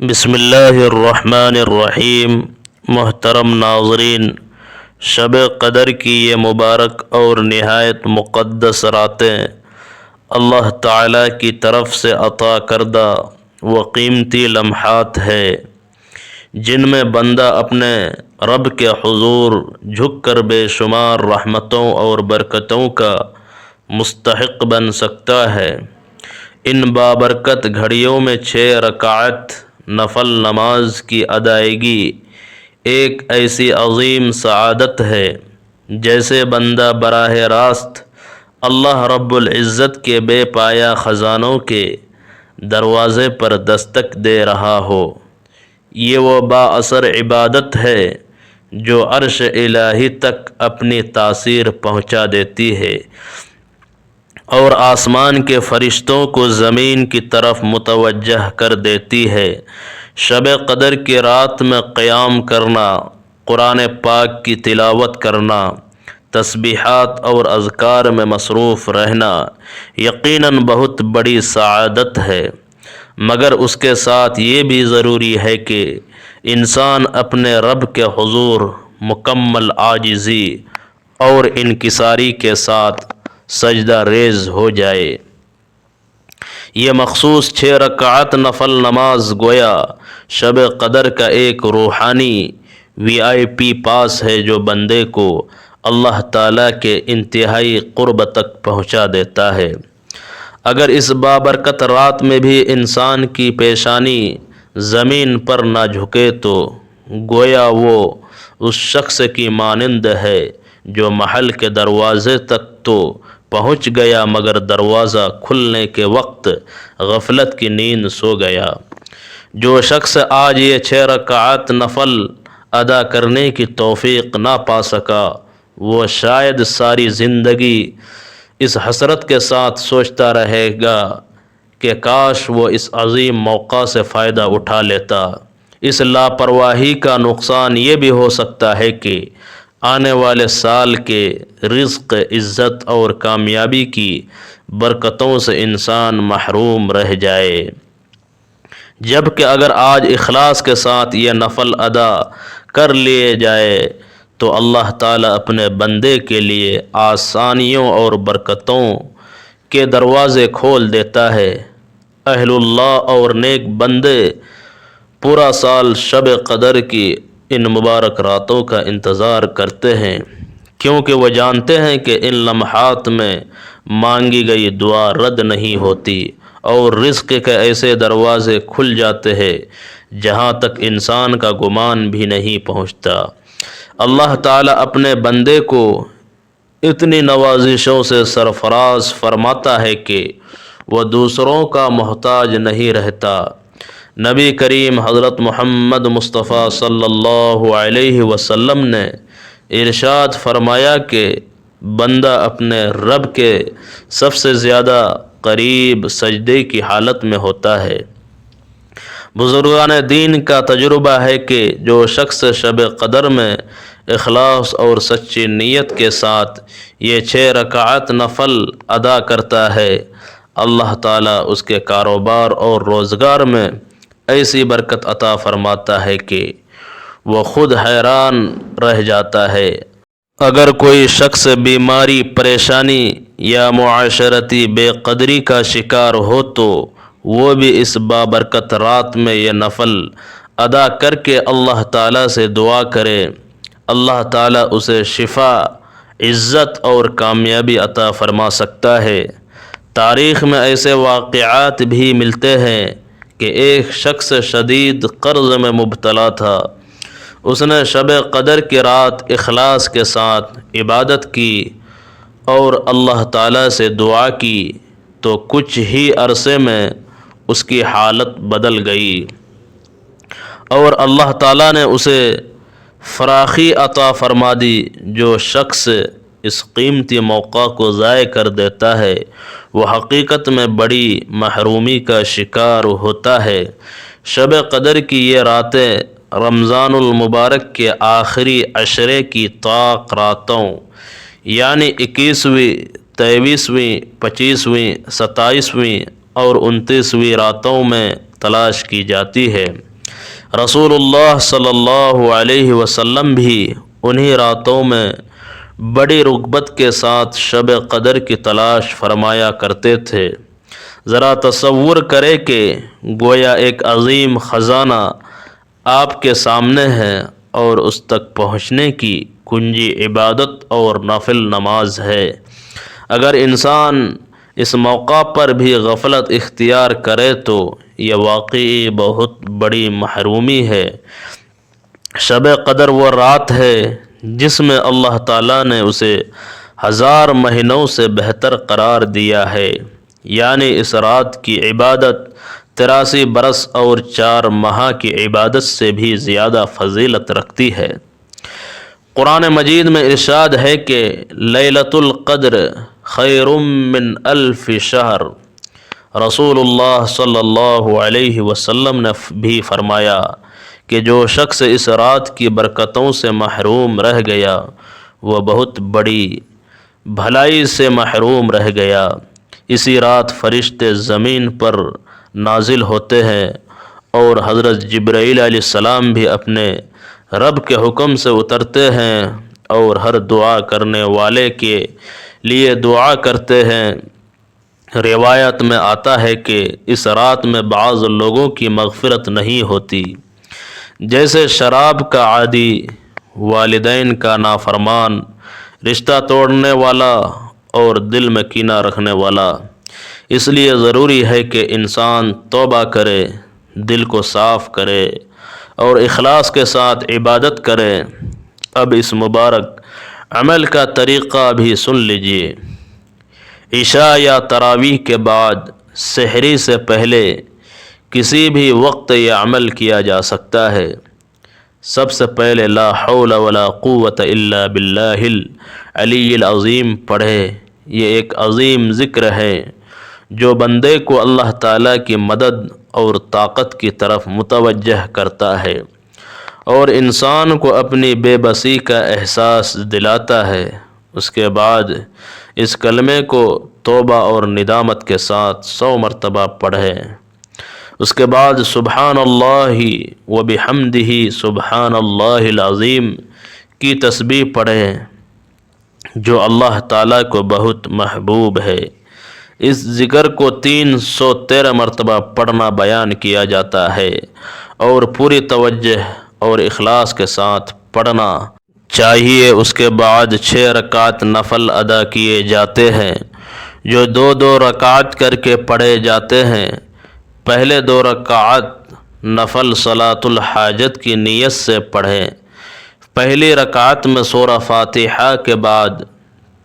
بسم اللہ الرحمن الرحیم۔ محترم ناظرین، شب قدر کی یہ مبارک اور نہایت مقدس راتیں اللہ تعالیٰ کی طرف سے عطا کردہ وہ قیمتی لمحات ہے جن میں بندہ اپنے رب کے حضور جھک کر بے شمار رحمتوں اور برکتوں کا مستحق بن سکتا ہے۔ ان بابرکت گھڑیوں میں 6 رکعت نفل نماز کی ادائیگی ایک ایسی عظیم سعادت ہے جیسے بندہ براہ راست اللہ رب العزت کے بے پایہ خزانوں کے دروازے پر دستک دے رہا ہو۔ یہ وہ با اثر عبادت ہے جو عرش الہی تک اپنی تاثیر پہنچا دیتی ہے اور آسمان کے فرشتوں کو زمین کی طرف متوجہ کر دیتی ہے۔ شب قدر کی رات میں قیام کرنا، قرآن پاک کی تلاوت کرنا، تسبیحات اور اذکار میں مصروف رہنا یقیناً بہت بڑی سعادت ہے، مگر اس کے ساتھ یہ بھی ضروری ہے کہ انسان اپنے رب کے حضور مکمل عاجزی اور انکساری کے ساتھ سجدہ ریز ہو جائے۔ یہ مخصوص 6 رکعت نفل نماز گویا شب قدر کا ایک روحانی VIP پاس ہے جو بندے کو اللہ تعالیٰ کے انتہائی قرب تک پہنچا دیتا ہے۔ اگر اس بابرکت رات میں بھی انسان کی پیشانی زمین پر نہ جھکے تو گویا وہ اس شخص کی مانند ہے جو محل کے دروازے تک تو پہنچ گیا مگر دروازہ کھلنے کے وقت غفلت کی نیند سو گیا۔ جو شخص آج یہ 6 رکعت نفل ادا کرنے کی توفیق نہ پا سکا وہ شاید ساری زندگی اس حسرت کے ساتھ سوچتا رہے گا کہ کاش وہ اس عظیم موقع سے فائدہ اٹھا لیتا۔ اس لاپرواہی کا نقصان یہ بھی ہو سکتا ہے کہ آنے والے سال کے رزق، عزت اور کامیابی کی برکتوں سے انسان محروم رہ جائے، جبکہ اگر آج اخلاص کے ساتھ یہ نفل ادا کر لیے جائے تو اللہ تعالیٰ اپنے بندے کے لیے آسانیوں اور برکتوں کے دروازے کھول دیتا ہے۔ اہل اللہ اور نیک بندے پورا سال شب قدر کی ان مبارک راتوں کا انتظار کرتے ہیں، کیونکہ وہ جانتے ہیں کہ ان لمحات میں مانگی گئی دعا رد نہیں ہوتی اور رزق کے ایسے دروازے کھل جاتے ہیں جہاں تک انسان کا گمان بھی نہیں پہنچتا۔ اللہ تعالیٰ اپنے بندے کو اتنی نوازشوں سے سرفراز فرماتا ہے کہ وہ دوسروں کا محتاج نہیں رہتا۔ نبی کریم حضرت محمد مصطفیٰ صلی اللہ علیہ وسلم نے ارشاد فرمایا کہ بندہ اپنے رب کے سب سے زیادہ قریب سجدے کی حالت میں ہوتا ہے۔ بزرگان دین کا تجربہ ہے کہ جو شخص شب قدر میں اخلاص اور سچی نیت کے ساتھ یہ 6 رکعت نفل ادا کرتا ہے، اللہ تعالیٰ اس کے کاروبار اور روزگار میں ایسی برکت عطا فرماتا ہے کہ وہ خود حیران رہ جاتا ہے۔ اگر کوئی شخص بیماری، پریشانی یا معاشرتی بے قدری کا شکار ہو تو وہ بھی اس بابرکت رات میں یہ نفل ادا کر کے اللہ تعالیٰ سے دعا کرے، اللہ تعالیٰ اسے شفا، عزت اور کامیابی عطا فرما سکتا ہے۔ تاریخ میں ایسے واقعات بھی ملتے ہیں کہ ایک شخص شدید قرض میں مبتلا تھا۔ اس نے شب قدر کی رات اخلاص کے ساتھ عبادت کی اور اللہ تعالیٰ سے دعا کی تو کچھ ہی عرصے میں اس کی حالت بدل گئی اور اللہ تعالیٰ نے اسے فراخی عطا فرما دی۔ جو شخص اس قیمتی موقع کو ضائع کر دیتا ہے وہ حقیقت میں بڑی محرومی کا شکار ہوتا ہے۔ شب قدر کی یہ راتیں رمضان المبارک کے آخری عشرے کی طاق راتوں یعنی 21ویں، 23ویں، 25ویں، 27ویں اور 29ویں راتوں میں تلاش کی جاتی ہے۔ رسول اللہ صلی اللہ علیہ وسلم بھی انہی راتوں میں بڑی رغبت کے ساتھ شب قدر کی تلاش فرمایا کرتے تھے۔ ذرا تصور کرے کہ گویا ایک عظیم خزانہ آپ کے سامنے ہے اور اس تک پہنچنے کی کنجی عبادت اور نفل نماز ہے۔ اگر انسان اس موقع پر بھی غفلت اختیار کرے تو یہ واقعی بہت بڑی محرومی ہے۔ شب قدر وہ رات ہے جس میں اللہ تعالیٰ نے اسے 1000 مہینوں سے بہتر قرار دیا ہے، یعنی اس رات کی عبادت 83 برس اور 4 ماہ کی عبادت سے بھی زیادہ فضیلت رکھتی ہے۔ قرآن مجید میں ارشاد ہے کہ لیلۃ القدر خیر من 1000 شہر۔ رسول اللہ صلی اللہ علیہ وسلم نے بھی فرمایا کہ جو شخص اس رات کی برکتوں سے محروم رہ گیا وہ بہت بڑی بھلائی سے محروم رہ گیا۔ اسی رات فرشتے زمین پر نازل ہوتے ہیں اور حضرت جبرائیل علیہ السلام بھی اپنے رب کے حکم سے اترتے ہیں اور ہر دعا کرنے والے کے لیے دعا کرتے ہیں۔ روایت میں آتا ہے کہ اس رات میں بعض لوگوں کی مغفرت نہیں ہوتی، جیسے شراب کا عادی، والدین کا نافرمان، رشتہ توڑنے والا اور دل میں کینہ رکھنے والا۔ اس لیے ضروری ہے کہ انسان توبہ کرے، دل کو صاف کرے اور اخلاص کے ساتھ عبادت کرے۔ اب اس مبارک عمل کا طریقہ بھی سن لیجئے۔ عشاء یا تراویح کے بعد سحری سے پہلے کسی بھی وقت یہ عمل کیا جا سکتا ہے۔ سب سے پہلے لا حول ولا قوت الا باللہ العلی العظیم پڑھے۔ یہ ایک عظیم ذکر ہے جو بندے کو اللہ تعالیٰ کی مدد اور طاقت کی طرف متوجہ کرتا ہے اور انسان کو اپنی بے بسی کا احساس دلاتا ہے۔ اس کے بعد اس کلمے کو توبہ اور ندامت کے ساتھ 100 مرتبہ پڑھے۔ اس کے بعد سبحان اللہ و بحمدہ سبحان اللہ العظیم کی تسبیح پڑھیں جو اللہ تعالیٰ کو بہت محبوب ہے۔ اس ذکر کو 313 مرتبہ پڑھنا بیان کیا جاتا ہے اور پوری توجہ اور اخلاص کے ساتھ پڑھنا چاہیے۔ اس کے بعد 6 رکعت نفل ادا کیے جاتے ہیں جو 2 رکعت کر کے پڑھے جاتے ہیں۔ پہلے 2 رکعت نفل صلاۃ الحاجت کی نیت سے پڑھیں۔ پہلی رکعت میں سورہ فاتحہ کے بعد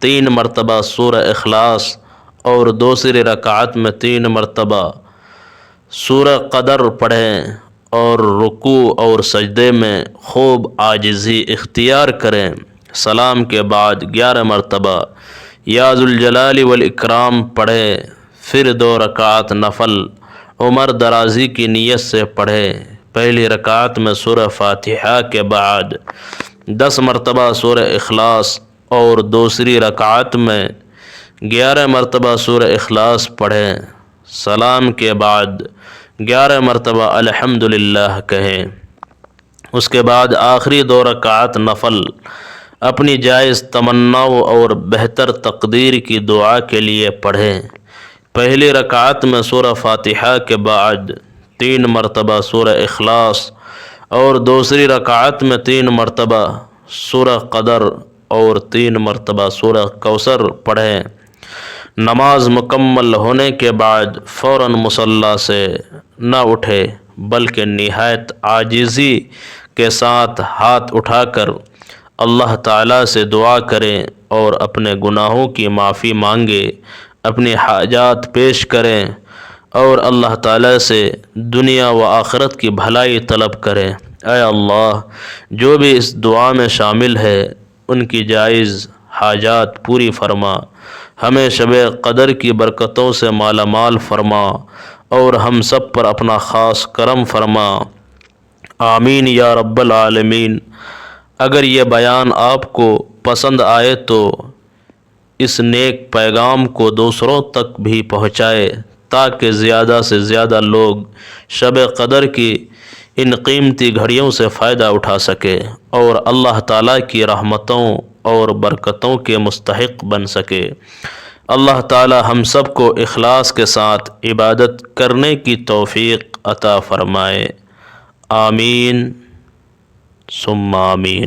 3 مرتبہ سورہ اخلاص اور دوسری رکعت میں 3 مرتبہ سورہ قدر پڑھیں اور رکوع اور سجدے میں خوب عاجزی اختیار کریں۔ سلام کے بعد 11 مرتبہ یا ذوالجلال والاکرام پڑھیں۔ پھر 2 رکعت نفل عمر درازی کی نیت سے پڑھیں۔ پہلی رکعت میں سورہ فاتحہ کے بعد 10 مرتبہ سورہ اخلاص اور دوسری رکعت میں 11 مرتبہ سورہ اخلاص پڑھیں۔ سلام کے بعد 11 مرتبہ الحمدللہ کہیں۔ اس کے بعد آخری 2 رکعت نفل اپنی جائز تمناؤں اور بہتر تقدیر کی دعا کے لیے پڑھیں۔ پہلی رکعت میں سورہ فاتحہ کے بعد 3 مرتبہ سورہ اخلاص اور دوسری رکعت میں 3 مرتبہ سورہ قدر اور 3 مرتبہ سورہ کوثر پڑھیں۔ نماز مکمل ہونے کے بعد فوراً مصلی سے نہ اٹھے بلکہ نہایت عاجزی کے ساتھ ہاتھ اٹھا کر اللہ تعالیٰ سے دعا کریں اور اپنے گناہوں کی معافی مانگے، اپنی حاجات پیش کریں اور اللہ تعالیٰ سے دنیا و آخرت کی بھلائی طلب کریں۔ اے اللہ، جو بھی اس دعا میں شامل ہے ان کی جائز حاجات پوری فرما، ہمیں شب قدر کی برکتوں سے مالا مال فرما اور ہم سب پر اپنا خاص کرم فرما، آمین یا رب العالمین۔ اگر یہ بیان آپ کو پسند آئے تو اس نیک پیغام کو دوسروں تک بھی پہنچائے تاکہ زیادہ سے زیادہ لوگ شب قدر کی ان قیمتی گھڑیوں سے فائدہ اٹھا سکے اور اللہ تعالیٰ کی رحمتوں اور برکتوں کے مستحق بن سکے۔ اللہ تعالیٰ ہم سب کو اخلاص کے ساتھ عبادت کرنے کی توفیق عطا فرمائے۔ آمین ثم آمین۔